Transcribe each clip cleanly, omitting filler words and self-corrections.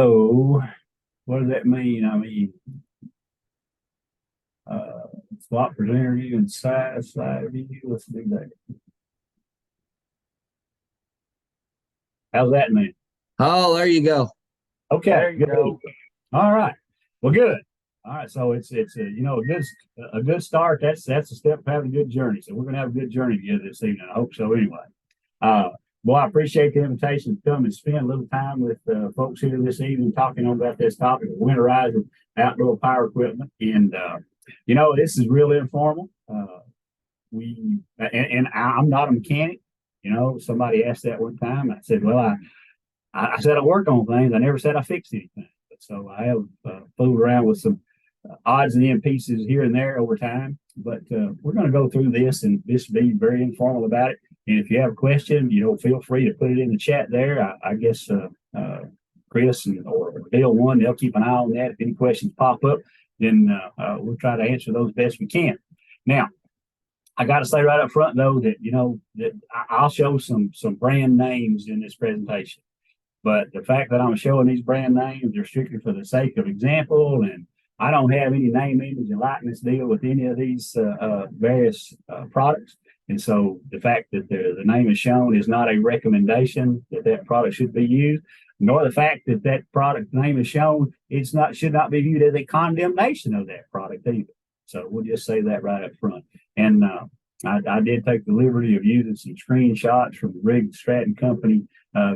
So what does that mean? Swap presenter view and slide view. Let's do that. How's that mean? Oh, there you go. Okay, There you good. go. All right. Well, good. All right. So it's a good start. That's a step of having a good journey. So we're gonna have a good journey together this evening. I hope so. Anyway. Well, I appreciate the invitation to come and spend a little time with folks here this evening talking about this topic of winterizing outdoor power equipment. And this is real informal. I'm not a mechanic. Somebody asked that one time. I said, well, I said I work on things. I never said I fixed anything. But so I have fooled around with some odds and end pieces here and there over time. But we're going to go through this and just be very informal about it. And if you have a question, feel free to put it in the chat there. I guess Chris or Bill one, they'll keep an eye on that. If any questions pop up, then we'll try to answer those best we can. Now, I got to say right up front though that that I'll show some brand names in this presentation, but the fact that I'm showing these brand names are strictly for the sake of example, and I don't have any name, image, and likeness deal with any of these various products. And so the fact that the name is shown is not a recommendation that product should be used, nor the fact that product name is shown, should not be viewed as a condemnation of that product either. So we'll just say that right up front. And I did take the liberty of using some screenshots from the Riggs Stratton Company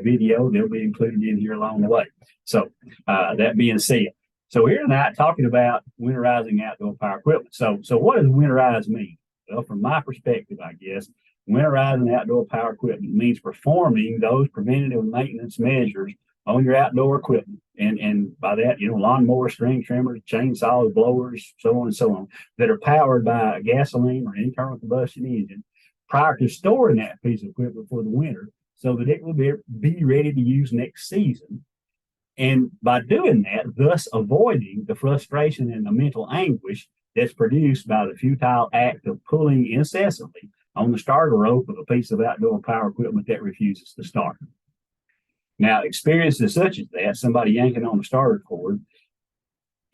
video. They'll be included in here along the way. So that being said, so here tonight talking about winterizing outdoor power equipment. So what does winterize mean? Well, from my perspective, I guess, winterizing outdoor power equipment means performing those preventative maintenance measures on your outdoor equipment. And by that, lawnmowers, string trimmers, chainsaws, blowers, so on and so on, that are powered by a gasoline or internal combustion engine prior to storing that piece of equipment for the winter so that it will be ready to use next season. And by doing that, thus avoiding the frustration and the mental anguish that's produced by the futile act of pulling incessantly on the starter rope of a piece of outdoor power equipment that refuses to start. Now, experiences such as that, somebody yanking on the starter cord,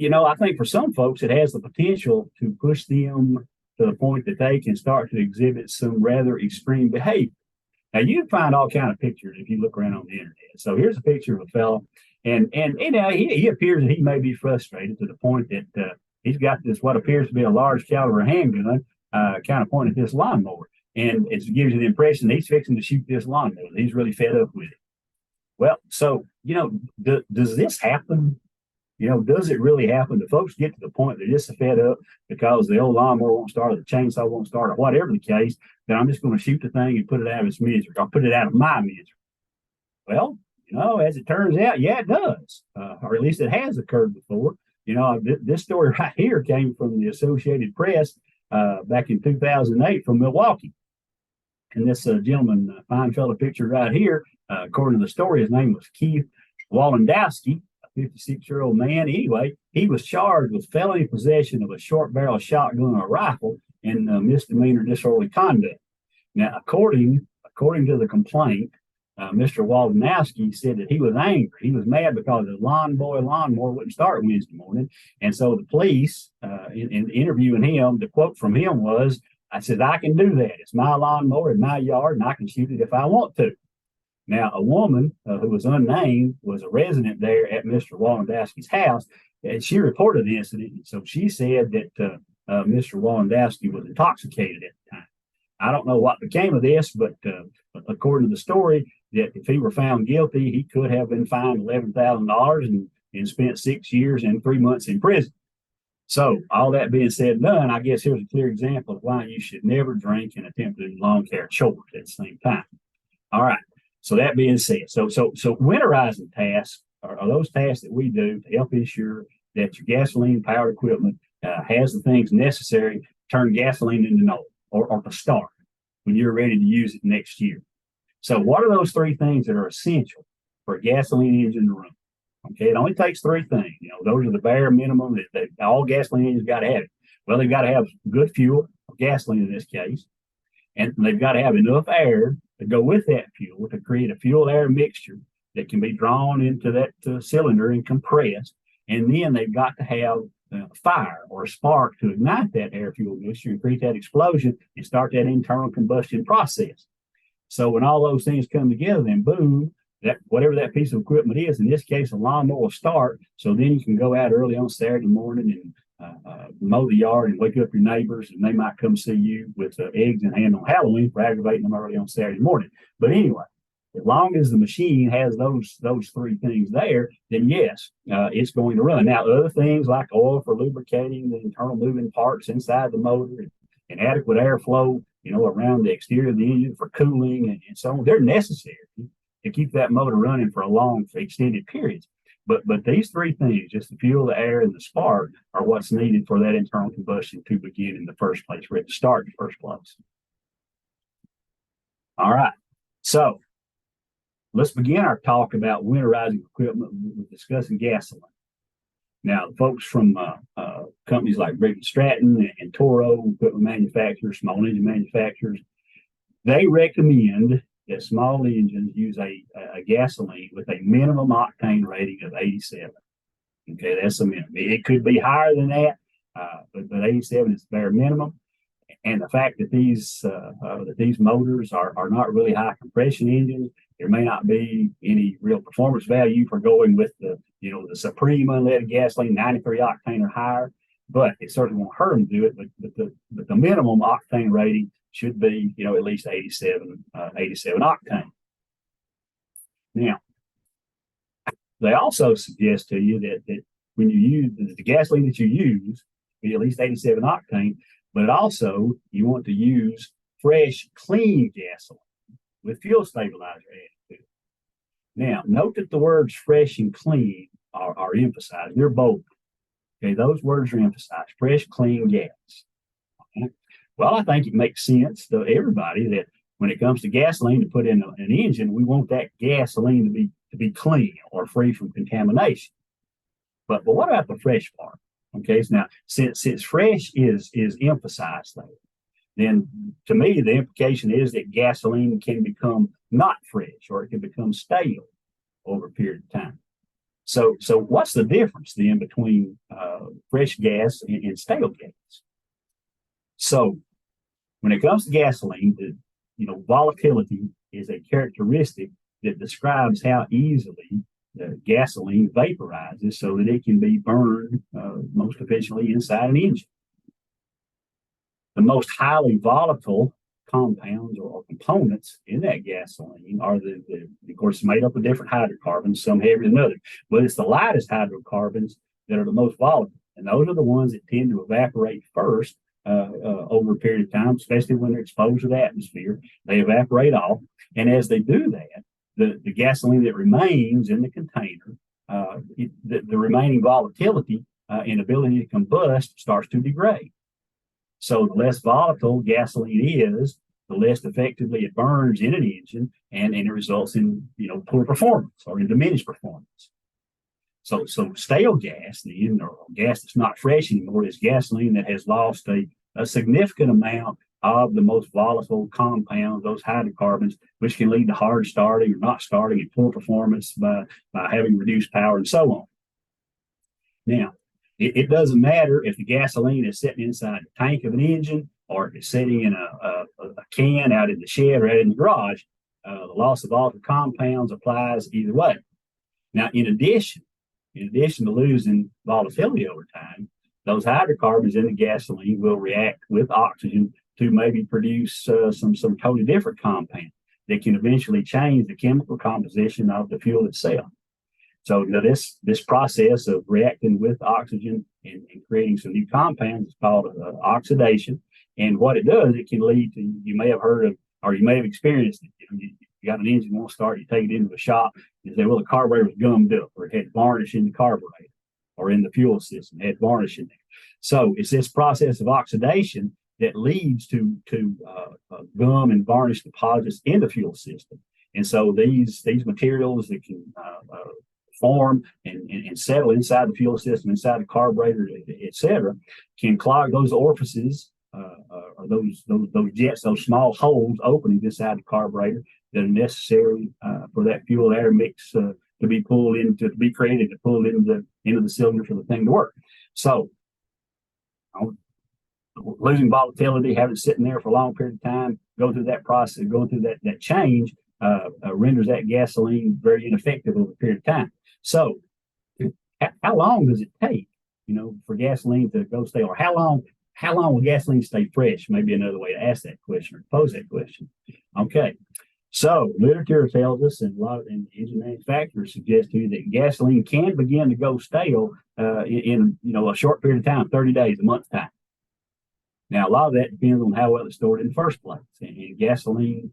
I think for some folks, it has the potential to push them to the point that they can start to exhibit some rather extreme behavior. Now, you can find all kind of pictures if you look around on the internet. So here's a picture of a fellow, and he appears that he may be frustrated to the point that he's got this what appears to be a large caliber handgun kind of pointed at this lawnmower, and it gives you the impression that he's fixing to shoot this lawnmower. He's really fed up with it. Well, so does this happen? Does it really happen? Do folks get to the point they're just fed up because the old lawnmower won't start, or the chainsaw won't start, or whatever the case, that I'm just going to shoot the thing and put it out of its misery, or put it out of my misery? Well, as it turns out, yeah, it does, or at least it has occurred before. This story right here came from the Associated Press back in 2008 from Milwaukee. And this gentleman, fine fellow pictured right here, according to the story, his name was Keith Walendowski, a 56-year-old man. Anyway, he was charged with felony possession of a short barrel shotgun or rifle and misdemeanor disorderly conduct. Now, according to the complaint, Mr. Walendowski said that he was angry. He was mad because his lawnmower wouldn't start Wednesday morning. And so the police, in interviewing him, the quote from him was, I said, I can do that. It's my lawnmower in my yard, and I can shoot it if I want to. Now, a woman who was unnamed was a resident there at Mr. Walendowski's house, and she reported the incident. And so she said that Mr. Walendowski was intoxicated at the time. I don't know what became of this, but according to the story, that if he were found guilty, he could have been fined $11,000 and spent 6 years and 3 months in prison. So all that being said and done, I guess here's a clear example of why you should never drink and attempt to do lawn care chores at the same time. All right. So that being said, so winterizing tasks are those tasks that we do to help ensure that your gasoline powered equipment has the things necessary to turn gasoline into oil or to start when you're ready to use it next year. So what are those three things that are essential for a gasoline engine to run? Okay, it only takes three things. Those are the bare minimum that all gasoline engines got to have. Well, they've got to have good fuel, gasoline in this case, and they've got to have enough air to go with that fuel to create a fuel-air mixture that can be drawn into that cylinder and compressed. And then they've got to have fire or a spark to ignite that air fuel mixture and create that explosion and start that internal combustion process. So when all those things come together, then boom, that whatever that piece of equipment is, in this case, a lawnmower will start. So then you can go out early on Saturday morning and mow the yard and wake up your neighbors, and they might come see you with eggs in hand on Halloween for aggravating them early on Saturday morning. But anyway, as long as the machine has those three things there, then yes, it's going to run. Now, other things like oil for lubricating the internal moving parts inside the motor and adequate airflow, around the exterior of the engine for cooling and so on, they're necessary to keep that motor running for a long, extended periods. But these three things, just the fuel, the air, and the spark, are what's needed for that internal combustion to begin in the first place, for it to start in the first place. All right. So let's begin our talk about winterizing equipment with discussing gasoline. Now, the folks from companies like Briggs & Stratton and Toro, equipment manufacturers, small engine manufacturers, they recommend that small engines use a gasoline with a minimum octane rating of 87. Okay, that's the minimum. It could be higher than that, but 87 is the bare minimum. And the fact that these motors are not really high compression engines, there may not be any real performance value for going with the supreme unleaded gasoline, 93 octane or higher. But it certainly won't hurt them to do it. But the minimum octane rating should be at least 87 octane. Now, they also suggest to you that when you use the gasoline that you use, be at least 87 octane, but also you want to use fresh, clean gasoline with fuel stabilizer added to it. Now, note that the words fresh and clean are emphasized. They're bold. Okay, those words are emphasized. Fresh, clean gas. Okay. Well, I think it makes sense to everybody that when it comes to gasoline to put in an engine, we want that gasoline to be clean or free from contamination. But what about the fresh part? Okay, so now since fresh is emphasized there, then to me the implication is that gasoline can become not fresh or it can become stale over a period of time. So what's the difference then between fresh gas and stale gas? So when it comes to gasoline, volatility is a characteristic that describes how easily the gasoline vaporizes so that it can be burned most efficiently inside an engine. The most highly volatile compounds or components in that gasoline are of course, it's made up of different hydrocarbons, some heavier than others, but it's the lightest hydrocarbons that are the most volatile. And those are the ones that tend to evaporate first over a period of time, especially when they're exposed to the atmosphere. They evaporate off. And as they do that, the gasoline that remains in the container, the remaining volatility and ability to combust starts to degrade. So the less volatile gasoline is, the less effectively it burns in an engine, and it results in poor performance or in diminished performance. So stale gas, or gas that's not fresh anymore, is gasoline that has lost a significant amount of the most volatile compounds, those hydrocarbons, which can lead to hard starting or not starting and poor performance by having reduced power and so on. Now, it doesn't matter if the gasoline is sitting inside the tank of an engine or if it's sitting in a can out in the shed or out in the garage. The loss of volatile compounds applies either way. Now, in addition to losing volatility over time, those hydrocarbons in the gasoline will react with oxygen to maybe produce some totally different compound that can eventually change the chemical composition of the fuel itself. So this process of reacting with oxygen and creating some new compounds is called oxidation. And what it does, it can lead to, you may have heard of, or you may have experienced it. You got an engine won't start, you take it into a shop, you say, well, the carburetor was gummed up, or it had varnish in the carburetor, or in the fuel system, it had varnish in there. So it's this process of oxidation that leads to gum and varnish deposits in the fuel system. And so these materials that can form and settle inside the fuel system, inside the carburetor, et cetera, can clog those orifices or those jets, those small holes opening inside the carburetor that are necessary for that fuel air mix to be pulled into, to be created, to pull into the cylinder for the thing to work. So, losing volatility, having it sitting there for a long period of time, go through that process, going through that change, renders that gasoline very ineffective over a period of time. So, how long does it take, for gasoline to go stale, or how long will gasoline stay fresh? Maybe another way to ask that question or pose that question. Okay. So literature tells us, and a lot of engine manufacturers suggest to you that gasoline can begin to go stale in a short period of time, 30 days, a month's time. Now, a lot of that depends on how well it's stored in the first place. And gasoline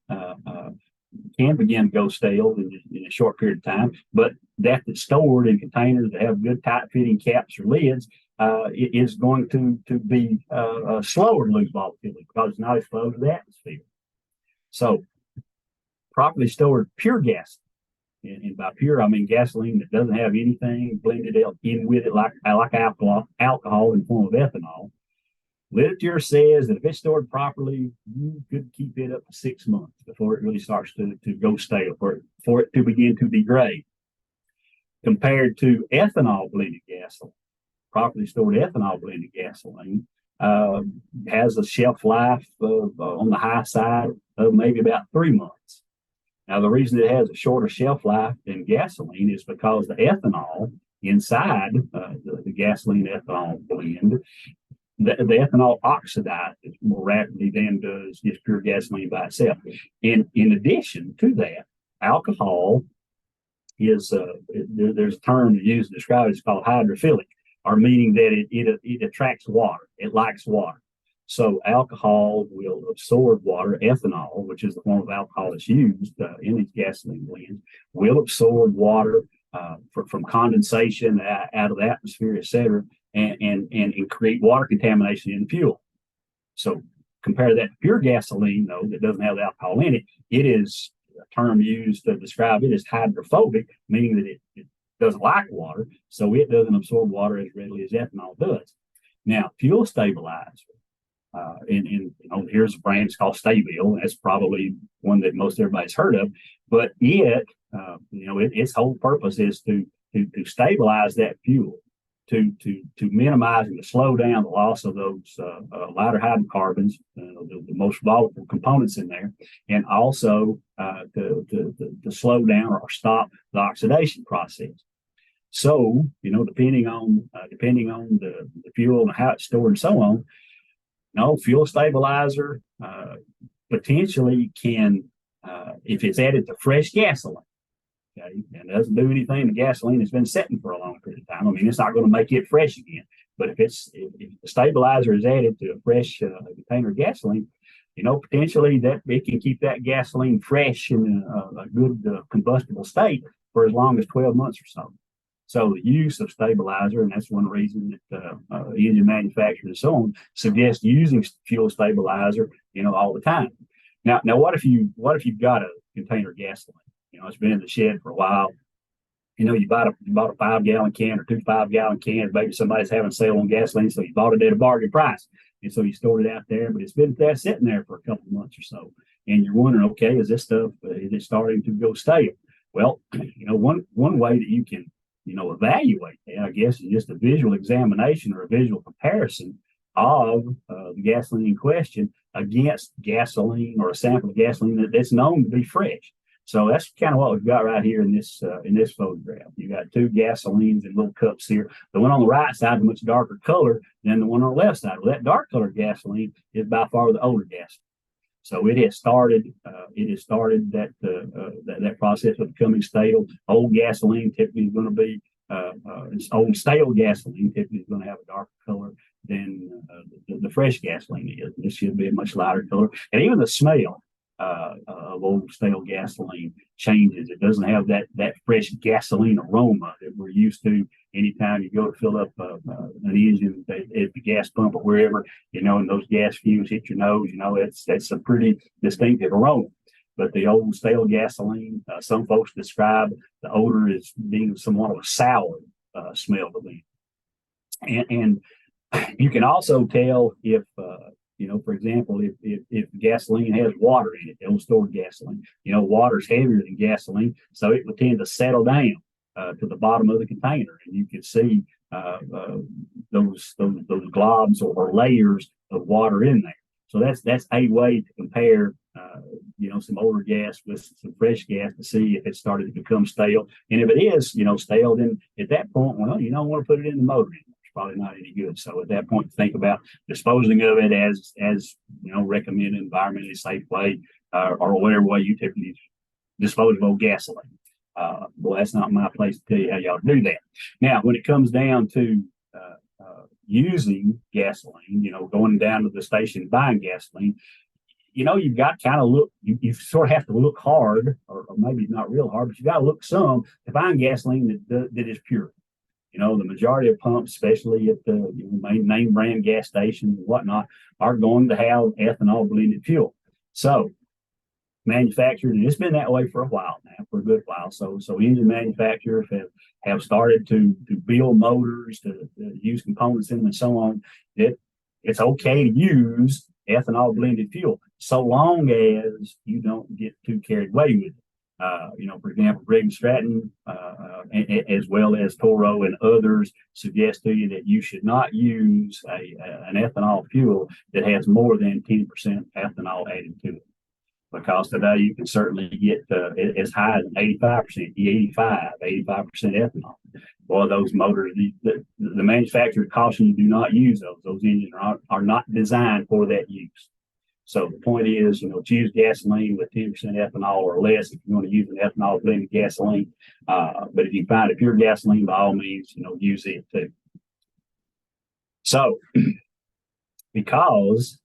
can begin to go stale in a short period of time, but that's stored in containers that have good tight fitting caps or lids, it is going to be slower to lose volatility because it's not exposed to the atmosphere. So, properly stored pure gas, and by pure I mean gasoline that doesn't have anything blended in with it like alcohol in the form of ethanol. Literature says that if it's stored properly, you could keep it up to 6 months before it really starts to go stale, for it to begin to degrade. Compared to ethanol blended gasoline, properly stored ethanol blended gasoline has a shelf life on the high side of maybe about 3 months. Now, the reason it has a shorter shelf life than gasoline is because the ethanol inside the gasoline ethanol blend, the ethanol oxidizes more rapidly than does just pure gasoline by itself. In addition to that, alcohol is there's a term used to describe it. It's called hydrophilic, or meaning that it attracts water. It likes water. So alcohol will absorb water. Ethanol, which is the form of alcohol that's used in these gasoline blends, will absorb water from condensation out of the atmosphere, et cetera, and create water contamination in the fuel. So compare that to pure gasoline, though, that doesn't have alcohol in it. It is a term used to describe it as hydrophobic, meaning that it doesn't like water, so it doesn't absorb water as readily as ethanol does. Now, fuel stabilizer. Here's a brand, it's called Staybill. That's probably one that most everybody's heard of. But its whole purpose is to stabilize that fuel, to minimize and to slow down the loss of those lighter hydrocarbons, the most volatile components in there, and also to slow down or stop the oxidation process. So, depending on the fuel and how it's stored and so on, fuel stabilizer potentially can, if it's added to fresh gasoline, okay, and it doesn't do anything to gasoline that's been sitting for a long period of time. I mean, it's not going to make it fresh again. But if the stabilizer is added to a fresh container of gasoline, potentially that it can keep that gasoline fresh in a good combustible state for as long as 12 months or so. So the use of stabilizer, and that's one reason that engine manufacturers and so on suggest using fuel stabilizer, all the time. Now, what if you've got a container of gasoline? It's been in the shed for a while. You bought a 5-gallon can or 2 5-gallon cans. Maybe somebody's having a sale on gasoline, so you bought it at a bargain price, and so you stored it out there. But it's been sitting there for a couple of months or so, and you're wondering, okay, is this stuff is it starting to go stale? Well, one way that you can evaluate that, I guess, is just a visual examination or a visual comparison of the gasoline in question against gasoline or a sample of gasoline that's known to be fresh. So that's kind of what we've got right here in this photograph. You got 2 gasolines in little cups here. The one on the right side is a much darker color than the one on the left side. Well, that dark colored gasoline is by far the older gasoline. So it has started. That process of becoming stale. Old gasoline typically is going to be old stale gasoline typically is going to have a darker color than the fresh gasoline is. This should be a much lighter color, and even the smell of old stale gasoline changes. It doesn't have that fresh gasoline aroma that we're used to anytime you go to fill up an engine at the gas pump or wherever, and those gas fumes hit your nose. That's a pretty distinctive aroma. But the old stale gasoline, some folks describe the odor as being somewhat of a sour smell to them. And you can also tell if For example, if gasoline has water in it, they'll store gasoline. Water's heavier than gasoline, so it would tend to settle down to the bottom of the container, and you could see those globs or layers of water in there. So that's a way to compare, some older gas with some fresh gas to see if it started to become stale. And if it is, stale, then at that point, well, you don't want to put it in the motor anymore. It's probably not any good. So at that point, think about disposing of it as recommended, environmentally safe way, or whatever way you typically dispose of old gasoline. Well, that's not my place to tell you how y'all do that. Now, when it comes down to using gasoline, going down to the station buying gasoline, you've got to kind of look, you sort of have to look hard, or maybe not real hard, but you got to look some to find gasoline that is pure. The majority of pumps, especially at the main name brand gas stations and whatnot, are going to have ethanol blended fuel. So manufacturers, and it's been that way for a while now, for a good while. So engine manufacturers have started to build motors, to use components in them and so on, that it's okay to use ethanol blended fuel, so long as you don't get too carried away with it. For example, Briggs & Stratton, as well as Toro and others, suggest to you that you should not use an ethanol fuel that has more than 10% ethanol added to it. Because today you can certainly get as high as 85%, 85% ethanol. Boy, those motors, the manufacturer caution you do not use those. Those engines are not designed for that use. So the point is, choose gasoline with 10% ethanol or less if you're going to use an ethanol blended gasoline. But if you find a pure gasoline, by all means, use it too. So because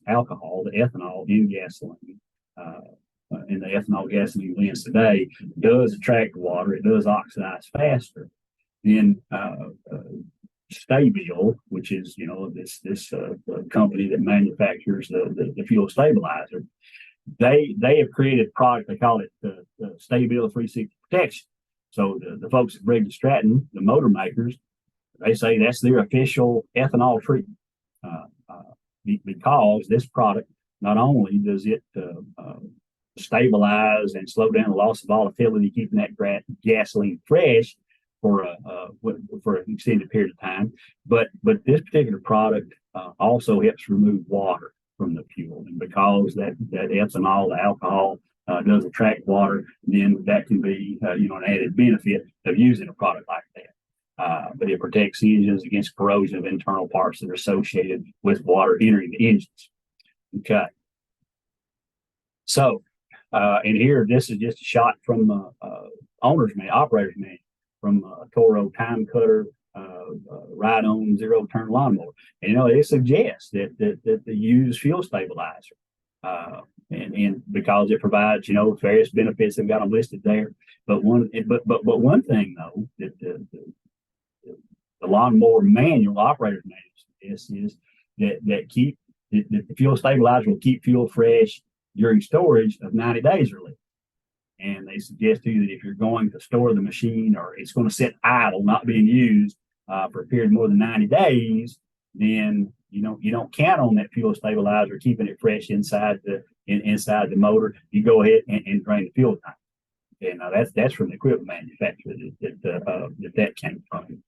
alcohol, the ethanol in gasoline, in the ethanol gasoline blends today, does attract water, it does oxidize faster. Then Stabil, which is this company that manufactures the fuel stabilizer, they have created a product, they call it the Stabil 360 protection. So the folks at Briggs & Stratton, the motor makers, they say that's their official ethanol treatment. Because this product, not only does it stabilize and slow down the loss of volatility, keeping that gasoline fresh for an extended period of time, but this particular product also helps remove water from the fuel. And because that ethanol, the alcohol, does attract water, then that can be an added benefit of using a product like that. But it protects engines against corrosion of internal parts that are associated with water entering the engines. Okay. So, and here, this is just a shot from operator's manual from a Toro time cutter ride-on zero-turn lawnmower. And, it suggests that they use fuel stabilizer. And because it provides, various benefits, they've got them listed there. But one thing, though, that the lawnmower manual, operator's manual, is that the fuel stabilizer will keep fuel fresh during storage of 90 days or less. And they suggest to you that if you're going to store the machine, or it's going to sit idle, not being used for a period more than 90 days, then you don't count on that fuel stabilizer keeping it fresh inside the motor. You go ahead and drain the fuel tank. And that's from the equipment manufacturer that came from.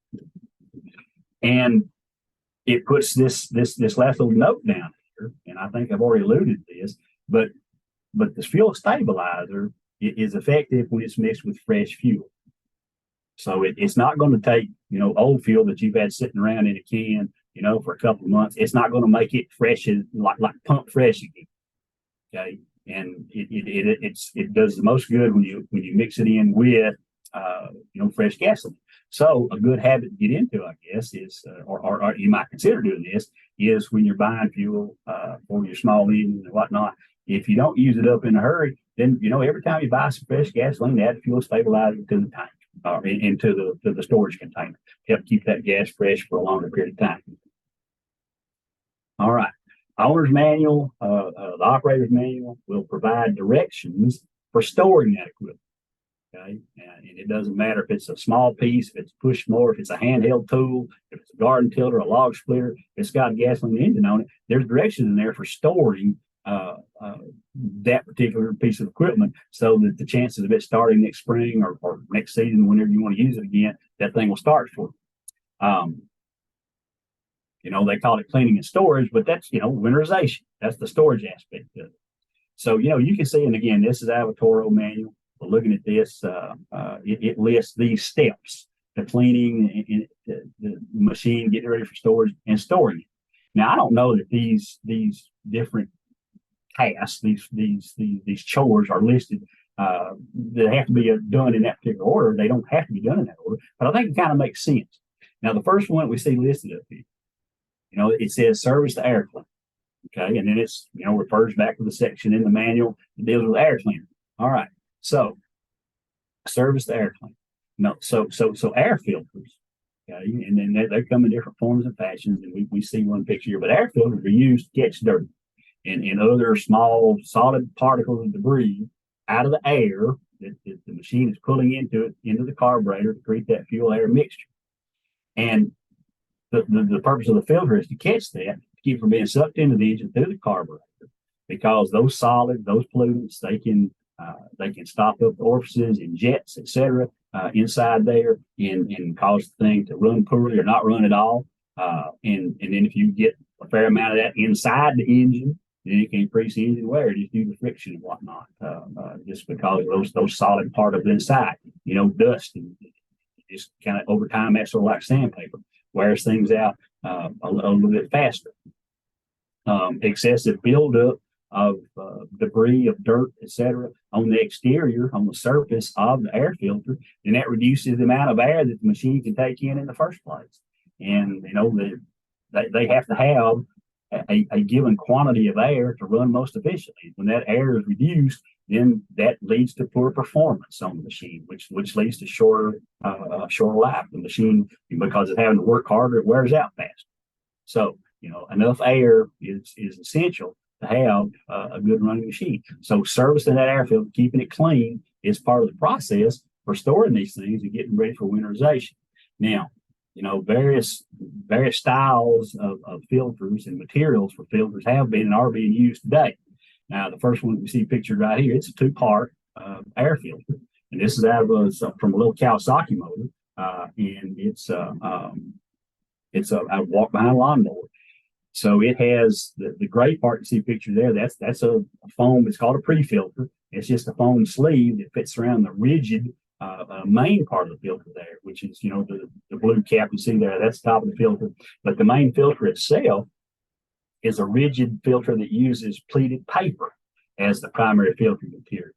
And it puts this last little note down here, and I think I've already alluded to this, but this fuel stabilizer is effective when it's mixed with fresh fuel. So it's not going to take old fuel that you've had sitting around in a can for a couple of months. It's not going to make it fresh, like pump fresh again. Okay, and it does the most good when you mix it in with fresh gasoline. So a good habit to get into, I guess, is or you might consider doing this, is when you're buying fuel for your small engine and whatnot. If you don't use it up in a hurry, then every time you buy some fresh gasoline, add fuel stabilizer to the tank or into the storage container. Help keep that gas fresh for a longer period of time. All right. Owner's manual, the operator's manual will provide directions for storing that equipment. Okay, and it doesn't matter if it's a small piece, if it's a push mower, if it's a handheld tool, if it's a garden tiller, a log splitter, if it's got a gasoline engine on it. There's directions in there for storing that particular piece of equipment, so that the chances of it starting next spring or next season, whenever you want to use it again, that thing will start for you. They call it cleaning and storage, but that's winterization. That's the storage aspect of it. So you can see, and again, this is out of a Toro manual. But looking at this, it lists these steps: the cleaning, the machine, getting ready for storage, and storing it. Now, I don't know that these different tasks, these chores are listed. That have to be done in that particular order. They don't have to be done in that order, but I think it kind of makes sense. Now, the first one we see listed up here, it says service the air cleaner. Okay, and then it's refers back to the section in the manual that deals with air cleaner. All right, so service the air cleaner. No, so air filters. Okay, and then they come in different forms and fashions, and we see one picture here. But air filters are used to catch dirt and other small solid particles of debris out of the air that the machine is pulling into the carburetor to create that fuel air mixture. And the purpose of the filter is to catch that, to keep it from being sucked into the engine through the carburetor, because those solids, those pollutants, they can stop up the orifices and jets, etc., inside there, and cause the thing to run poorly or not run at all. And then if you get a fair amount of that inside the engine, then it can increase the engine wear just due to friction and whatnot, just because those solid particles inside, dust, and just kind of over time, that's sort of like sandpaper, wears things out a little bit faster. Excessive buildup of debris, of dirt, etc., on the exterior, on the surface of the air filter, and that reduces the amount of air that the machine can take in the first place. And they have to have a given quantity of air to run most efficiently. When that air is reduced, then that leads to poor performance on the machine, which leads to shorter life. The machine, because it's having to work harder, it wears out faster. So enough air is essential to have a good running machine. So servicing that air filter, keeping it clean, is part of the process for storing these things and getting ready for winterization. Now, various styles of filters and materials for filters have been and are being used today. Now, the first one we see pictured right here, it's a two-part air filter, and this is from a little Kawasaki motor, and it's a walk-behind lawnmower. So it has the gray part you see pictured there. That's a foam. It's called a pre-filter. It's just a foam sleeve that fits around the rigid main part of the filter there, which is the blue cap you see there. That's the top of the filter. But the main filter itself is a rigid filter that uses pleated paper as the primary filter material.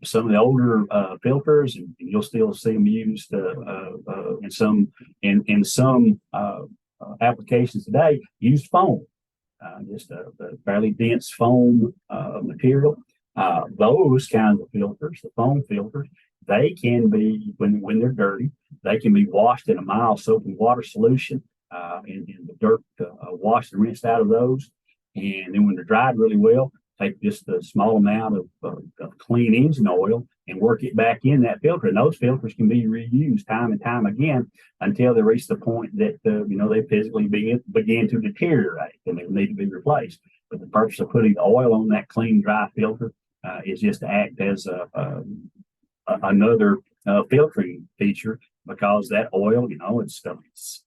Some of the older filters, and you'll still see them used in some applications today, use foam, just a fairly dense foam material. Those kinds of filters, the foam filters, they can be, when they're dirty, they can be washed in a mild soap and water solution, and the dirt washed and rinsed out of those. And then when they're dried really well, take just a small amount of clean engine oil and work it back in that filter. And those filters can be reused time and time again until they reach the point that they physically begin to deteriorate and they need to be replaced. But the purpose of putting the oil on that clean, dry filter is just to act as another filtering feature, because that oil, it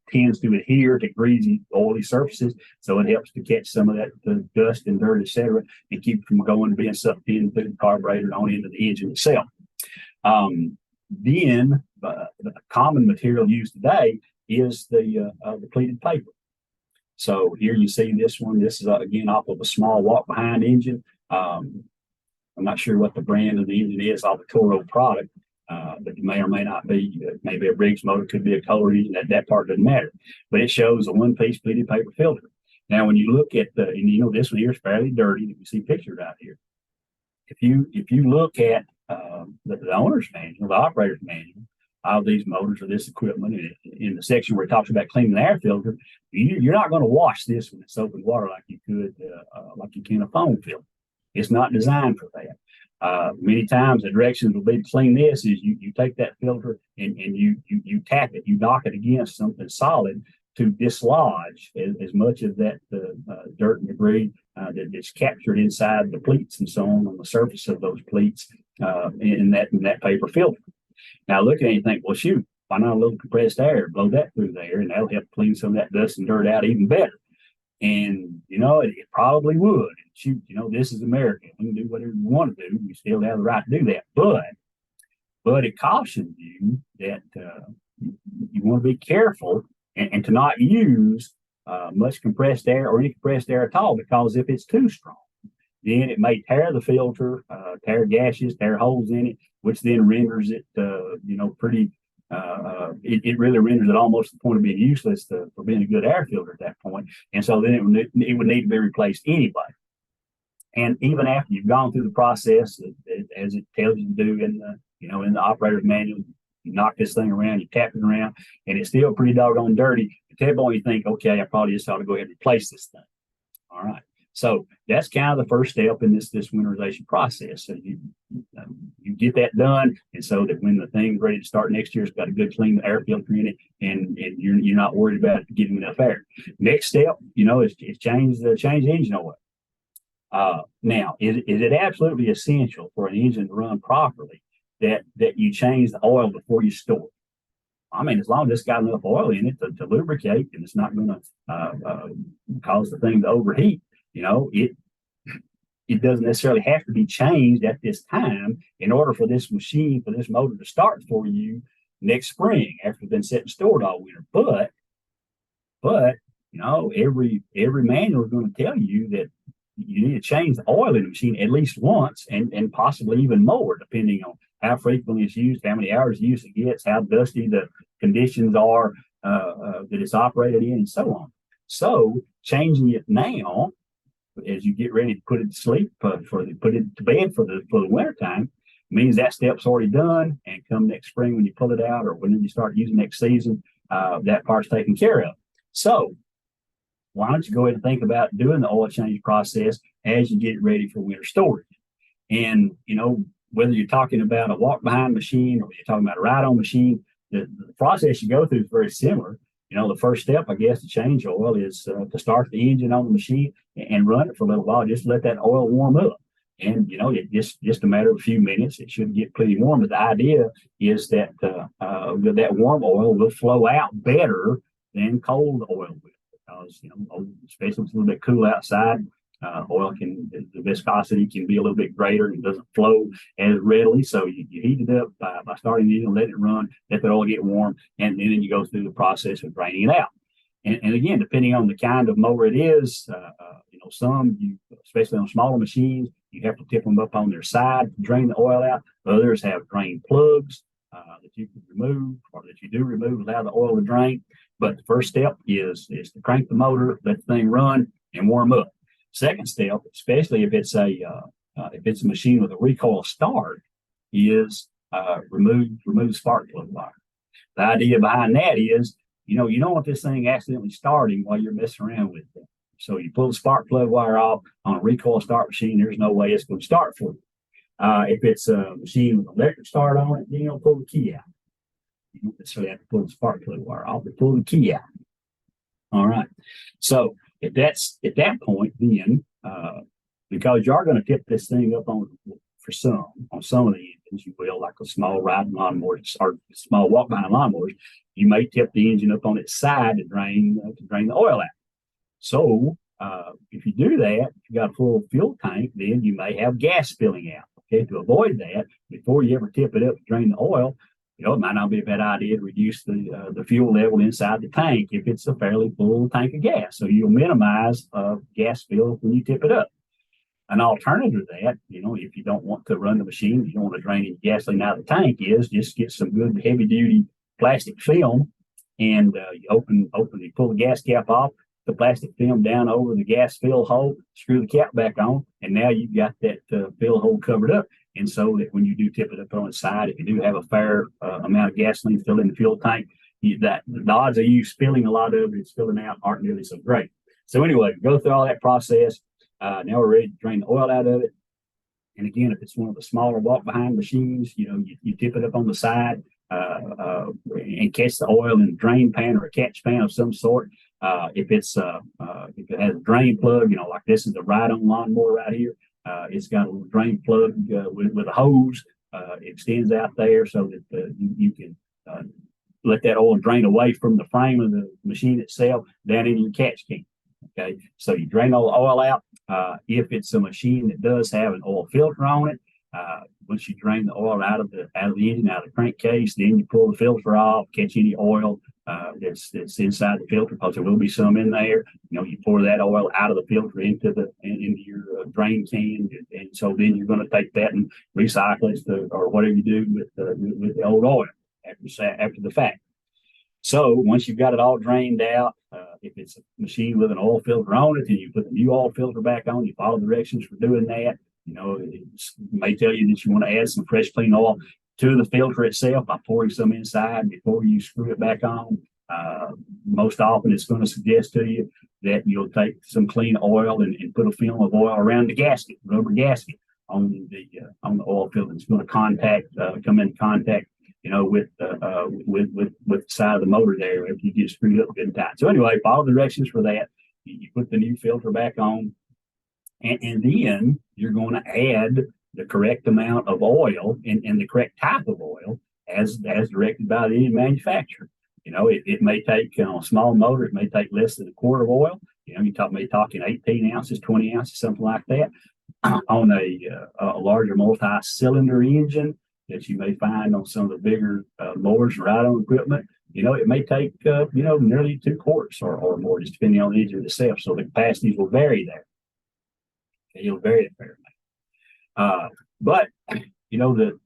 tends to adhere to greasy, oily surfaces, so it helps to catch some of that the dust and dirt, etc., and keep it from going and being sucked in through the carburetor and on into the engine itself. Then the common material used today is the pleated paper. So here you see this one. This is again off of a small walk-behind engine. I'm not sure what the brand of the engine is off the Toro product, but it may or may not be. Maybe a Briggs motor, could be a Kohler engine. That part doesn't matter. But it shows a one-piece pleated paper filter. Now, when you look at this one here is fairly dirty that you see pictured out here. If you look at the owner's manual, the operator's manual of these motors or this equipment, in the section where it talks about cleaning the air filter, you're not going to wash this with soap and water like you can a foam filter. It's not designed for that. Many times the directions will be to clean this is you take that filter and you tap it, you knock it against something solid to dislodge as much of that dirt and debris that's captured inside the pleats and so on the surface of those pleats in that paper filter. Now look at it and you think, well, shoot, why not a little compressed air? Blow that through there, and that'll help clean some of that dust and dirt out even better. And it probably would. And shoot, this is America. We can do whatever we want to do. We still have the right to do that. But it cautions you that you want to be careful and to not use much compressed air or any compressed air at all, because if it's too strong, then it may tear the filter, tear gashes, tear holes in it, which then renders it, pretty. It really renders it almost to the point of being useless for being a good air filter at that point. And so then it would need to be replaced anyway. And even after you've gone through the process, as it tells you to do in the operator's manual, you knock this thing around, you tap it around, and it's still pretty doggone dirty. At that point, you think, okay, I probably just ought to go ahead and replace this thing. All right. So that's kind of the first step in this winterization process. So you get that done, and so that when the thing's ready to start next year, it's got a good clean air filter in it, and you're not worried about getting enough air. Next step, is change the engine oil. Now, is it absolutely essential for an engine to run properly that you change the oil before you store it? I mean, as long as it's got enough oil in it to lubricate, and it's not going to cause the thing to overheat, it doesn't necessarily have to be changed at this time in order for this motor to start for you next spring after it's been sitting stored all winter. But every manual is going to tell you that you need to change the oil in the machine at least once, and possibly even more, depending on how frequently it's used, how many hours of use it gets, how dusty the conditions are that it's operated in, and so on. So changing it now, as you get ready to put it to sleep, put it to bed for the winter time, means that step's already done. And come next spring, when you pull it out, or when you start using next season, that part's taken care of. So why don't you go ahead and think about doing the oil change process as you get ready for winter storage? And whether you're talking about a walk behind machine or you're talking about a ride on machine, the process you go through is very similar. The first step, I guess, to change oil is to start the engine on the machine and run it for a little while, just to let that oil warm up. And, it's just a matter of a few minutes. It should get pretty warm. But the idea is that that warm oil will flow out better than cold oil will, because, especially if it's a little bit cool outside, the viscosity can be a little bit greater and doesn't flow as readily. So you heat it up by starting the engine, let it run, let that oil get warm, and then you go through the process of draining it out. And again, depending on the kind of mower it is, especially on smaller machines, you have to tip them up on their side to drain the oil out. Others have drain plugs that you can remove, or that you do remove, allow the oil to drain. But the first step is to crank the motor, let the thing run, and warm up. Second step, especially if it's a machine with a recoil start, is remove the spark plug wire. The idea behind that is, you don't want this thing accidentally starting while you're messing around with it. So you pull the spark plug wire off on a recoil start machine, there's no way it's going to start for you. If it's a machine with electric start on it, then you don't pull the key out. You don't necessarily have to pull the spark plug wire off, but pull the key out. All right. So at that point, then, because you are going to tip this thing up on some of the engines, you will, like a small riding lawnmower or small walk behind lawnmowers, you may tip the engine up on its side to drain the oil out. So if you do that, if you got a full fuel tank, then you may have gas spilling out. Okay, to avoid that, before you ever tip it up to drain the oil, it might not be a bad idea to reduce the fuel level inside the tank if it's a fairly full tank of gas. So you'll minimize gas spill when you tip it up. An alternative to that, if you don't want to run the machine, you don't want to drain any gasoline out of the tank, is just get some good heavy duty plastic film, and you pull the gas cap off, the plastic film down over the gas fill hole, screw the cap back on, and now you've got that fill hole covered up. And so that when you do tip it up on its side, if you do have a fair amount of gasoline still in the fuel tank, the odds of you spilling a lot of it and spilling out aren't nearly so great. So anyway, go through all that process. Now we're ready to drain the oil out of it. And again, if it's one of the smaller walk behind machines, you tip it up on the side and catch the oil in a drain pan or a catch pan of some sort. If if it has a drain plug, like this is the ride-on lawnmower right here. It's got a little drain plug with a hose. Extends out there so that you can let that oil drain away from the frame of the machine itself down into your catch can. Okay, so you drain all the oil out. If it's a machine that does have an oil filter on it, once you drain the oil out of the engine, out of the crankcase, then you pull the filter off, catch any oil that's inside the filter, because there will be some in there. You pour that oil out of the filter into your drain can, and so then you're going to take that and recycle it or whatever you do with the old oil after the fact. So once you've got it all drained out, if it's a machine with an oil filter on it, then you put the new oil filter back on. You follow directions for doing that. It may tell you that you want to add some fresh, clean oil to the filter itself by pouring some inside before you screw it back on. Most often, it's going to suggest to you that you'll take some clean oil and put a film of oil around the gasket, rubber gasket, on the oil filter. It's going to come in contact with the side of the motor there if you get screwed up good and tight. So anyway, follow the directions for that. You put the new filter back on, and then you're going to add the correct amount of oil and the correct type of oil as directed by the manufacturer. It may take on a small motor, it may take less than a quart of oil. You may talking 18 ounces, 20 ounces, something like that. On a larger multi-cylinder engine that you may find on some of the bigger mowers and ride-on equipment, it may take nearly 2 quarts or more, just depending on the engine itself. So the capacities will vary there. Okay, it'll vary there. But the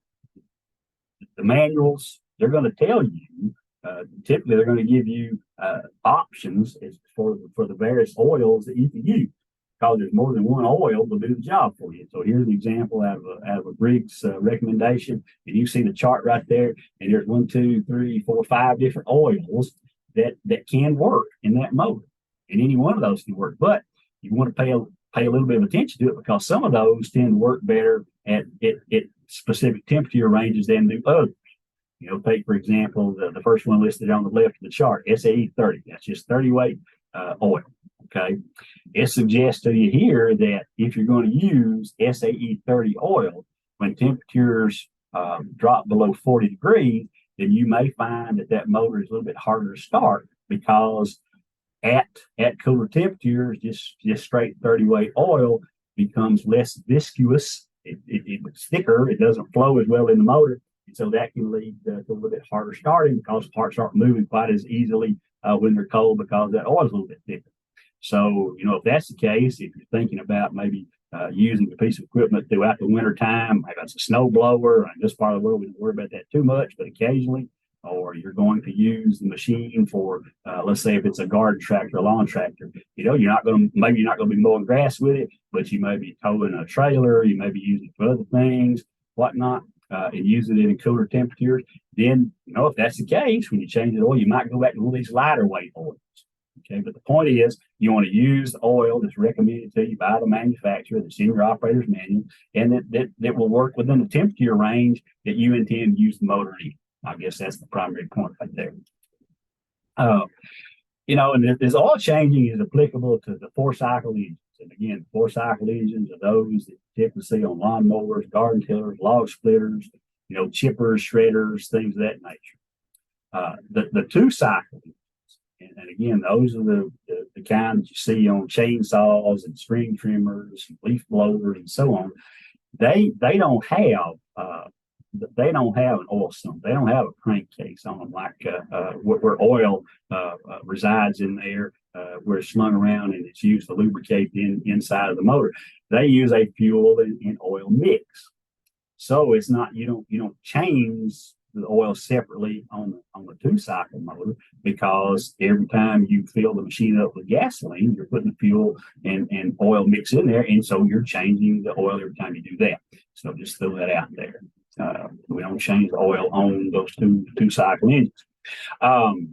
manuals, they're going to tell you. Typically, they're going to give you options for the various oils that you can use, because there's more than one oil to do the job for you. So here's an example out of a Briggs recommendation, and you see the chart right there. And there's 1, 2, 3, 4, 5 different oils that can work in that motor, and any one of those can work. But you want to pay a little bit of attention to it, because some of those tend to work better at specific temperature ranges than do others. Take, for example, the first one listed on the left of the chart, SAE 30. That's just 30 weight oil. Okay. It suggests to you here that if you're going to use SAE 30 oil, when temperatures drop below 40 degrees, then you may find that motor is a little bit harder to start, because at cooler temperatures, just straight 30 weight oil becomes less viscous. It's thicker. It doesn't flow as well in the motor. And so that can lead to a little bit harder starting, because parts aren't moving quite as easily when they're cold, because that oil is a little bit thicker. So, if that's the case, if you're thinking about maybe using a piece of equipment throughout the winter time, maybe that's a snow blower. In this part of the world, we don't worry about that too much, but occasionally, or you're going to use the machine for, let's say if it's a garden tractor, a lawn tractor, you're not going to be mowing grass with it, but you may be towing a trailer, you may be using it for other things, whatnot. And using it in cooler temperatures, then, if that's the case, when you change the oil, you might go back to one of these lighter weight oils. Okay, but the point is, you want to use the oil that's recommended to you by the manufacturer, that's in your operator's manual, and that will work within the temperature range that you intend to use the motor in. I guess that's the primary point right there. And this oil changing is applicable to the 4-cycle engines. And again, 4-cycle engines are those that you typically see on lawnmowers, garden tillers, log splitters, chippers, shredders, things of that nature. The 2-cycle engines, and again, those are the kind that you see on chainsaws and string trimmers, and leaf blowers, and so on. They don't have an oil sump. They don't have a crankcase on them like where oil resides in there, where it's slung around and it's used to lubricate the inside of the motor. They use a fuel and oil mix. So it's not, you don't change the oil separately on the 2-cycle motor, because every time you fill the machine up with gasoline, you're putting the fuel and oil mix in there, and so you're changing the oil every time you do that. So just throw that out there. We don't change the oil on those 2-cycle engines. The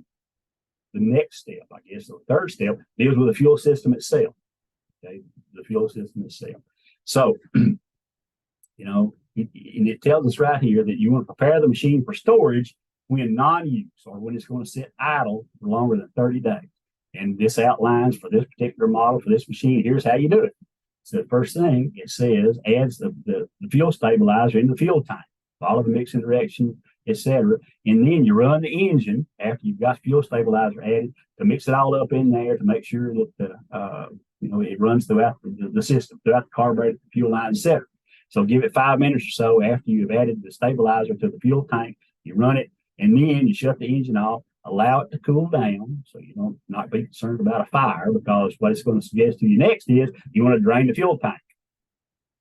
next step, I guess, the third step, deals with the fuel system itself. Okay, the fuel system itself. So And it tells us right here that you want to prepare the machine for storage when non-use or when it's going to sit idle for longer than 30 days. And this outlines for this particular model, for this machine, here's how you do it. So the first thing it says, adds the fuel stabilizer in the fuel tank, follow the mixing directions, etc. And then you run the engine after you've got fuel stabilizer added to mix it all up in there to make sure that it runs throughout the system, throughout the carburetor, the fuel line, etc. So give it 5 minutes or so after you've added the stabilizer to the fuel tank. You run it, and then you shut the engine off, allow it to cool down so you don't not be concerned about a fire, because what it's going to suggest to you next is you want to drain the fuel tank.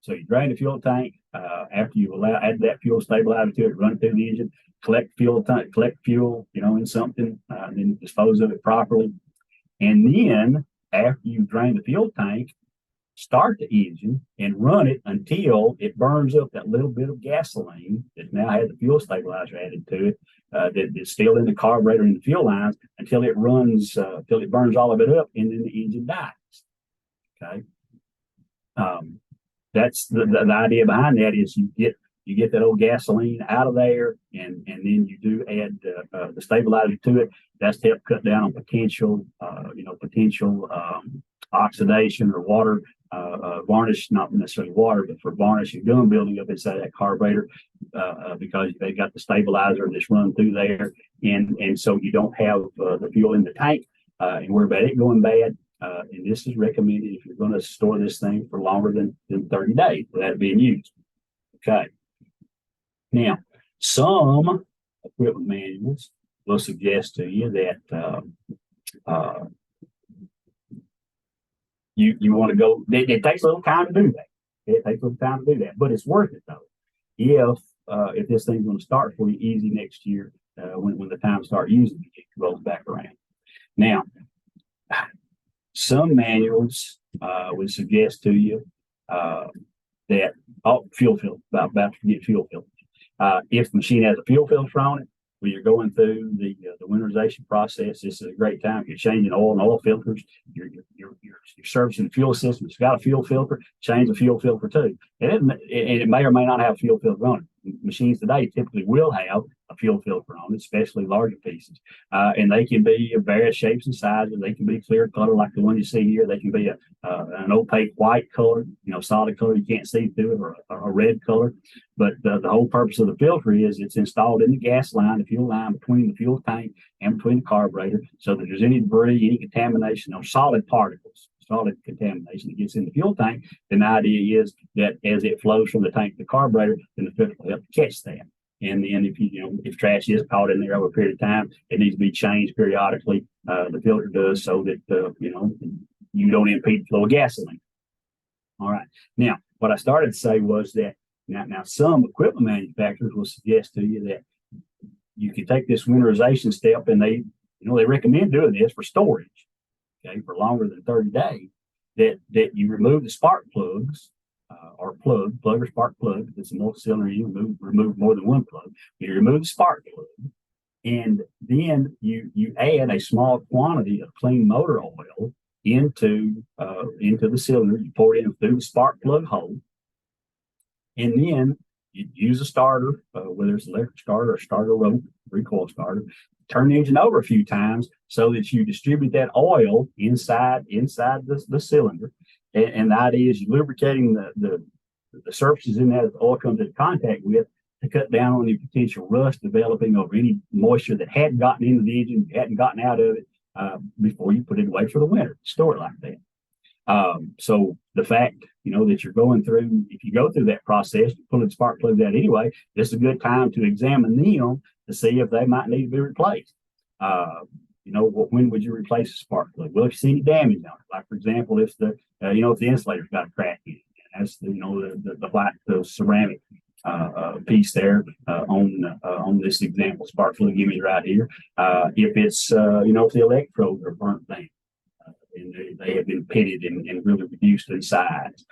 So you drain the fuel tank after you add that fuel stabilizer to it, run it through the engine, collect fuel, in something, and then dispose of it properly. And then after you drain the fuel tank, start the engine and run it until it burns up that little bit of gasoline that now had the fuel stabilizer added to it, that is still in the carburetor and the fuel lines, until it runs, till it burns all of it up, and then the engine dies. Okay. That's the idea behind that is you get that old gasoline out of there, and then you do add the stabilizer to it. That's to help cut down on potential oxidation or water varnish, not necessarily water, but for varnish and gum building up inside that carburetor, because they got the stabilizer that's run through there, and so you don't have the fuel in the tank and worry about it going bad. And this is recommended if you're going to store this thing for longer than 30 days without it being used. Okay. Now, some equipment manuals will suggest to you that you want to go. It takes a little time to do that. It takes a little time to do that, but it's worth it though. If this thing's going to start for you easy next year, when the time to start using it rolls back around. Now, some manuals would suggest to you that fuel filter. About to forget fuel filter. If the machine has a fuel filter on it, when you're going through the winterization process, this is a great time. If you're changing oil and oil filters, you're servicing the fuel system. It's got a fuel filter, change the fuel filter too. And it may or may not have a fuel filter on it. Machines today typically will have a fuel filter on it, especially larger pieces. And they can be of various shapes and sizes. They can be clear color like the one you see here. They can be an opaque white color, solid color you can't see through it, or a red color. But the whole purpose of the filter is it's installed in the gas line, the fuel line between the fuel tank and between the carburetor, so that there's any debris, any contamination or solid particles, solid contamination that gets in the fuel tank, then the idea is that as it flows from the tank to the carburetor, then the filter will help catch that. And then if trash is caught in there over a period of time, it needs to be changed periodically. The filter does, so that you don't impede the flow of gasoline. All right. Now, what I started to say was that now some equipment manufacturers will suggest to you that you can take this winterization step, and they recommend doing this for storage, okay, for longer than 30 days. That you remove the spark plugs. Or plug or spark plug. If it's a multi-cylinder, you remove more than one plug. You remove the spark plug, and then you add a small quantity of clean motor oil into the cylinder. You pour it in through the spark plug hole, and then you use a starter, whether it's an electric starter or starter rope, recoil starter. Turn the engine over a few times so that you distribute that oil inside the cylinder. And the idea is you're lubricating the surfaces in that the oil comes into contact with, to cut down on the potential rust developing over any moisture that hadn't gotten into the engine, hadn't gotten out of it before you put it away for the winter. Store it like that. So the fact that you're going through, if you go through that process, pulling spark plugs out anyway, this is a good time to examine them to see if they might need to be replaced. When would you replace a spark plug? Well, if you see any damage on it, like for example, if the insulator's got a crack in it, that's the ceramic piece there on this example spark plug image right here. If it's if the electrodes are burnt down, and they have been pitted and really reduced in size.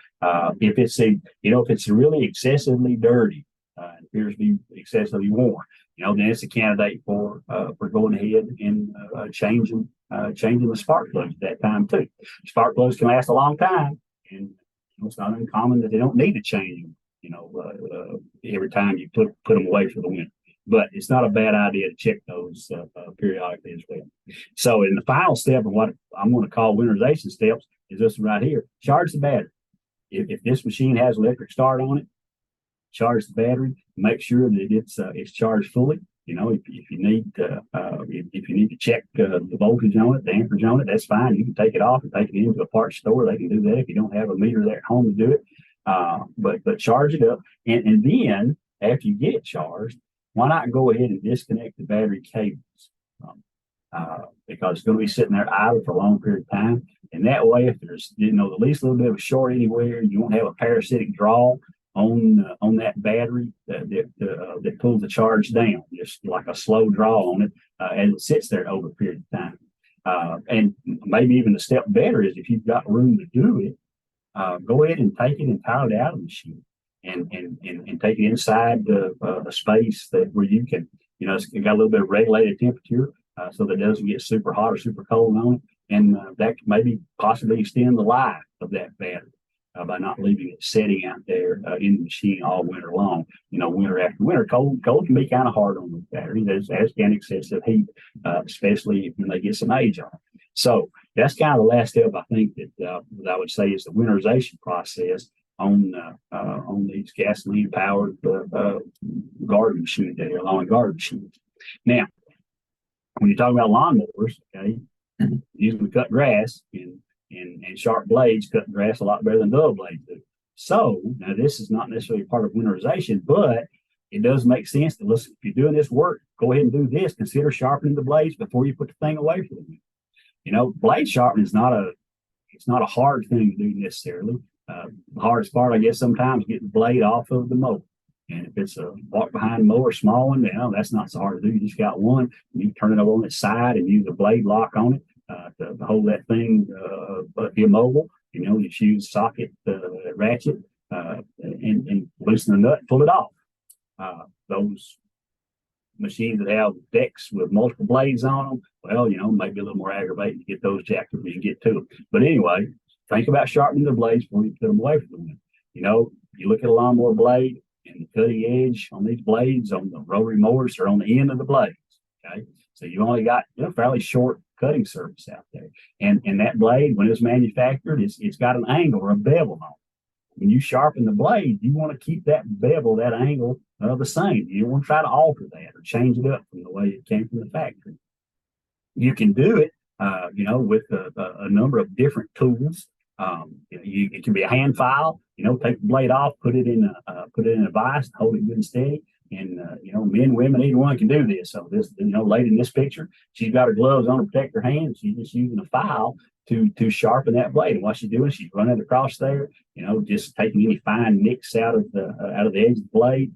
If it's really excessively dirty, it appears to be excessively worn, then it's a candidate for going ahead and changing the spark plugs at that time too. Spark plugs can last a long time, and it's not uncommon that they don't need to change them every time you put them away for the winter. But it's not a bad idea to check those periodically as well. So in the final step of what I'm going to call winterization steps is this one right here: charge the battery. If this machine has electric start on it, charge the battery. Make sure that it's charged fully. If you need to check the voltage on it, the amperage on it, that's fine. You can take it off and take it into a parts store. They can do that if you don't have a meter there at home to do it. But charge it up, and then after you get it charged, why not go ahead and disconnect the battery cables? Because it's going to be sitting there idle for a long period of time, and that way, if there's the least little bit of a short anywhere, you won't have a parasitic draw on that battery that pulls the charge down, just like a slow draw on it as it sits there over a period of time. And maybe even the step better is if you've got room to do it, go ahead and take it and tile it out of the machine, and take it inside the space where you can, it's got a little bit of regulated temperature, so that it doesn't get super hot or super cold on it, and that can maybe possibly extend the life of that battery by not leaving it sitting out there in the machine all winter long. Winter after winter, cold can be kind of hard on the batteries, as can excessive heat, especially when they get some age on them. So that's kind of the last step, I think, that I would say is the winterization process on these gasoline powered garden machines, lawn and garden machines. Now, when you talk about lawnmowers, okay, usually cut grass and sharp blades cut grass a lot better than dull blades do. So now this is not necessarily part of winterization, but it does make sense to listen. If you're doing this work, go ahead and do this. Consider sharpening the blades before you put the thing away for the winter. Blade sharpening is not a hard thing to do necessarily. The hardest part, I guess, sometimes get the blade off of the mower. And if it's a walk behind mower, small one, that's not so hard to do. You just got one, and you turn it over on its side and use a blade lock on it to hold that thing immobile. You just use socket ratchet and loosen the nut and pull it off. Those machines that have decks with multiple blades on them, well, maybe a little more aggravating to get those jacked when you get to them. But anyway, think about sharpening the blades before you put them away from the winter. You look at a lawnmower blade, and the cutting edge on these blades on the rotary mowers are on the end of the blades. Okay, so you only got fairly short cutting surface out there, and that blade, when it's manufactured, it's got an angle or a bevel on it. When you sharpen the blade, you want to keep that bevel, that angle, the same. You don't want to try to alter that or change it up from the way it came from the factory. You can do it, with a number of different tools. It can be a hand file. Take the blade off, put it in a vise, hold it good and steady. And men, women, either one can do this. So this, lady in this picture, she's got her gloves on to protect her hands. She's just using a file to sharpen that blade. And what she's doing, she's running across there, just taking any fine nicks out of the edge of the blade,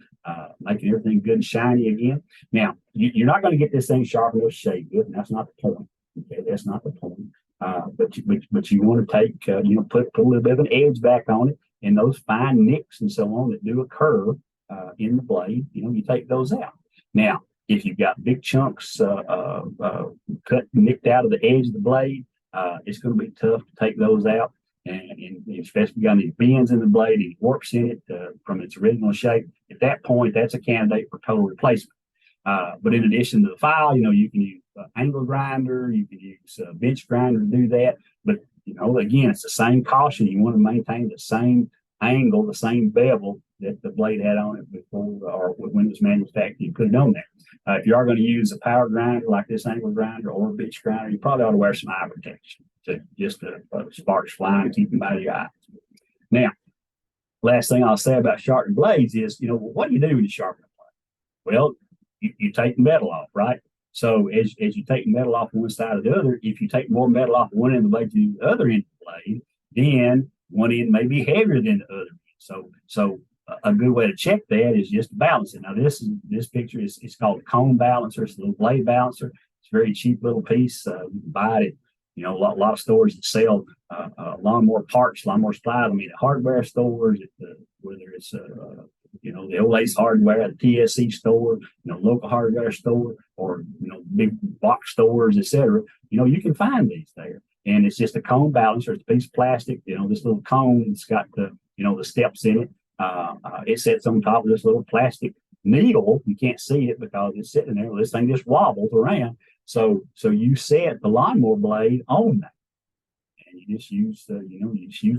making everything good and shiny again. Now, you're not going to get this thing sharpened or shaved good, and that's not the point. Okay, that's not the point. But you want to take, put a little bit of an edge back on it, and those fine nicks and so on that do occur in the blade, you take those out. Now, if you've got big chunks nicked out of the edge of the blade, it's going to be tough to take those out, and especially if you got any bends in the blade, any warps in it from its original shape. At that point, that's a candidate for total replacement. But in addition to the file, you can use angle grinder, you can use a bench grinder to do that. But again, it's the same caution. You want to maintain the same angle, the same bevel that the blade had on it before, or when it was manufactured. You put it on there. If you are going to use a power grinder like this angle grinder or a bench grinder, you probably ought to wear some eye protection to sparks flying, keep them out of your eyes. Now, last thing I'll say about sharpening blades is, what do you do when you sharpen a blade? Well, you take the metal off, right? So as you take the metal off one side or the other, if you take more metal off one end of the blade to the other end of the blade, then one end may be heavier than the other. So a good way to check that is just to balance it. Now this picture is called a cone balancer. It's a little blade balancer. It's a very cheap little piece. You can buy it at a lot of stores that sell lawnmower parts, lawnmower supplies. At hardware stores, whether it's the old Ace Hardware, the TSC store, local hardware store, or big box stores, etc. You can find these there, and it's just a cone balancer. It's a piece of plastic. This little cone, it's got the the steps in it. It sits on top of this little plastic needle. You can't see it because it's sitting there. This thing just wobbles around. So you set the lawnmower blade on that. And you just use the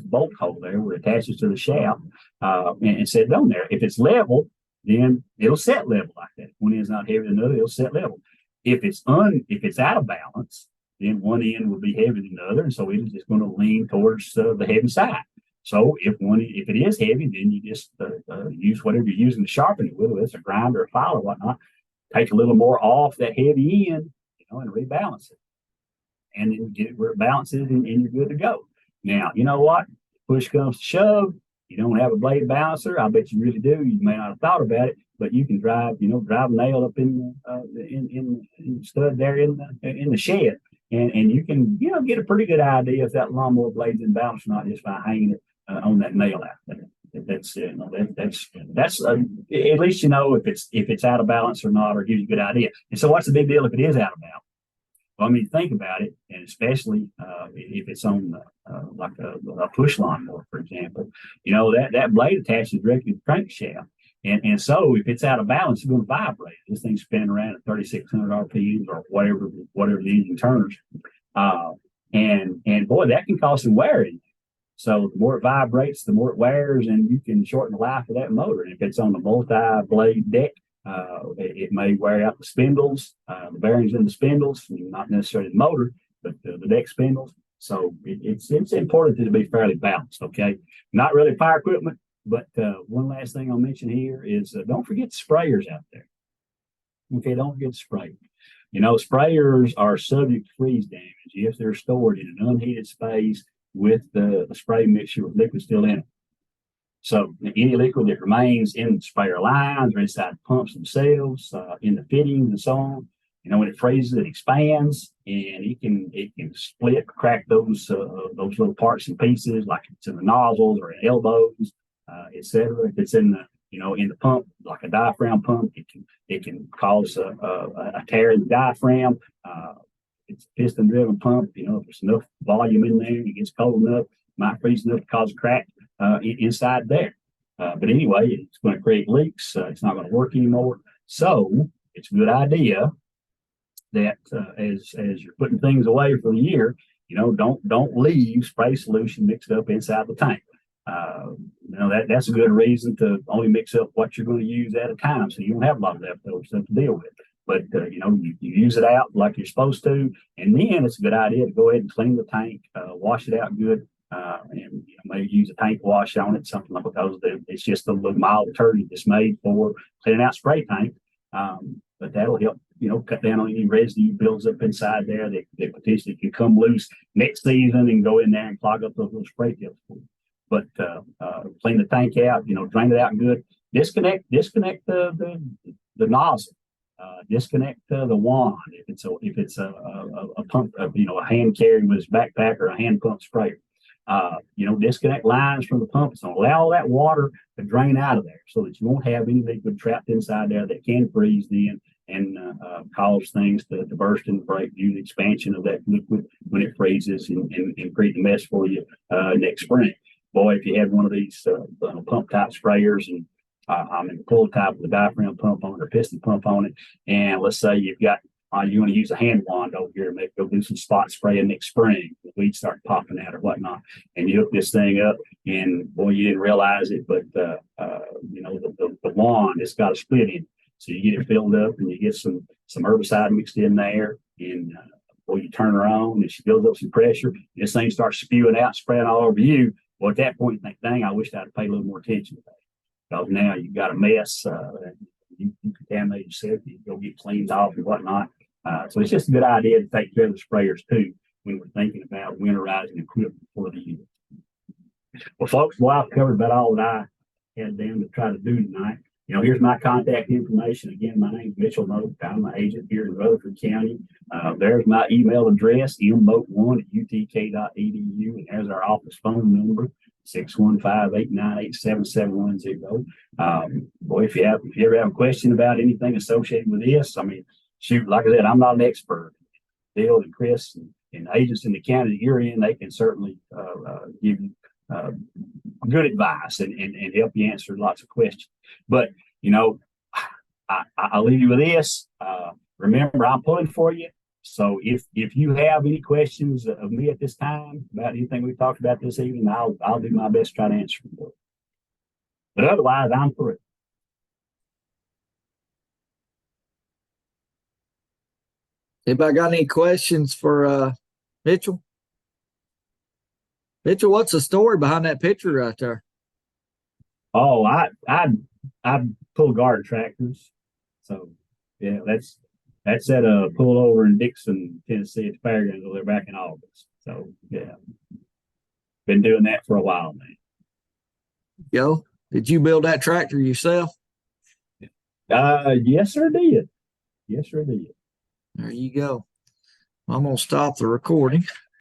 bolt hole there where it attaches to the shaft, and set it on there. If it's level, then it'll set level like that. One end's not heavier than the other, it'll set level. If it's out of balance, then one end will be heavier than the other, and so it is just going to lean towards the heavy side. So if it is heavy, then you just use whatever you're using to sharpen it with, whether it's a grinder, a file, or whatnot. Take a little more off that heavy end, and rebalance it, and then get it where it balances, and you're good to go. Now, you know what? Push comes to shove. You don't have a blade balancer. I bet you really do. You may not have thought about it, but you can drive a nail up in the stud there in the shed, and you can get a pretty good idea if that lawnmower blade's in balance or not just by hanging it on that nail out there. That's at least if it's out of balance or not, or gives you a good idea. And so, what's the big deal if it is out of balance? Well, I mean, think about it, and especially if it's on like a push lawnmower, for example, that blade attaches directly to the crankshaft, and so if it's out of balance, it's going to vibrate. This thing's spinning around at 3,600 RPMs or whatever the engine turns, and boy, that can cause some wearing. So the more it vibrates, the more it wears, and you can shorten the life of that motor. And if it's on a multi-blade deck, it may wear out the spindles, the bearings in the spindles, not necessarily the motor, but the deck spindles. So it's important to be fairly balanced. Okay, not really fire equipment, but one last thing I'll mention here is don't forget sprayers out there. Okay, don't forget sprayers. Sprayers are subject to freeze damage if they're stored in an unheated space with the spray mixture with liquid still in it. So any liquid that remains in the sprayer lines or inside the pumps themselves, in the fittings and so on, when it freezes, it expands, and it can split, crack those little parts and pieces, like it's in the nozzles or in elbows, etc. If it's in the pump, like a diaphragm pump, it can cause a tear in the diaphragm. It's a piston-driven pump. If there's enough volume in there, it gets cold enough, might freeze enough to cause a crack inside there. But anyway, it's going to create leaks. It's not going to work anymore. So it's a good idea that as you're putting things away for the year, don't leave spray solution mixed up inside the tank. That's a good reason to only mix up what you're going to use at a time, so you don't have a lot of leftover stuff to deal with. But you use it out like you're supposed to, and then it's a good idea to go ahead and clean the tank, wash it out good, and maybe use a tank wash on it, something like, because it's just a little mild detergent that's made for cleaning out spray tank. But that'll help cut down on any residue builds up inside there that potentially can come loose next season and go in there and clog up those little spray tips. But clean the tank out, drain it out good. Disconnect the nozzle. Disconnect the wand if it's a pump, a hand carry with his backpack or a hand pump sprayer. Disconnect lines from the pump. So allow that water to drain out of there so that you won't have any liquid trapped inside there that can freeze then and cause things to burst and break due to the expansion of that liquid when it freezes and create a mess for you next spring. Boy, if you had one of these pump type sprayers and pull type with a diaphragm pump on it or piston pump on it, and let's say you've got you want to use a hand wand over here, maybe go do some spot spraying next spring, the weeds start popping out or whatnot, and you hook this thing up, and boy, you didn't realize it, but the wand, it's got a split in it, so you get it filled up and you get some herbicide mixed in there, and boy, you turn her on and she builds up some pressure, and this thing starts spewing out, spraying all over you. Well, at that point, you think, dang, I wish I'd have paid a little more attention to that. Because now you've got a mess, you contaminate yourself, you go get cleaned off and whatnot. So it's just a good idea to take care of the sprayers too when we're thinking about winterizing equipment for the year. Well, folks, I've covered about all that I had them to try to do tonight. Here's my contact information. Again, my name is Mitchell Moak. I'm an agent here in Rutherford County. There's my email address, mmoak1@utk.edu, and there's our office phone number, 615-898-7710. Boy, if you ever have a question about anything associated with this, I mean, shoot, like I said, I'm not an expert. Bill and Chris and agents in the county that you're in, they can certainly give you good advice and help you answer lots of questions. But I'll leave you with this. Remember, I'm pulling for you. So if you have any questions of me at this time about anything we've talked about this evening, I'll do my best to try to answer them. But otherwise, I'm through. Anybody got any questions for Mitchell? Mitchell, what's the story behind that picture right there? Oh, I pull guard tractors. So yeah, that's at a pull over in Dixon, Tennessee at the fairgrounds over there back in August. So yeah. Been doing that for a while now. Yo, did you build that tractor yourself? Yes, sir, did. Yes, sir, did. There you go. I'm gonna stop the recording.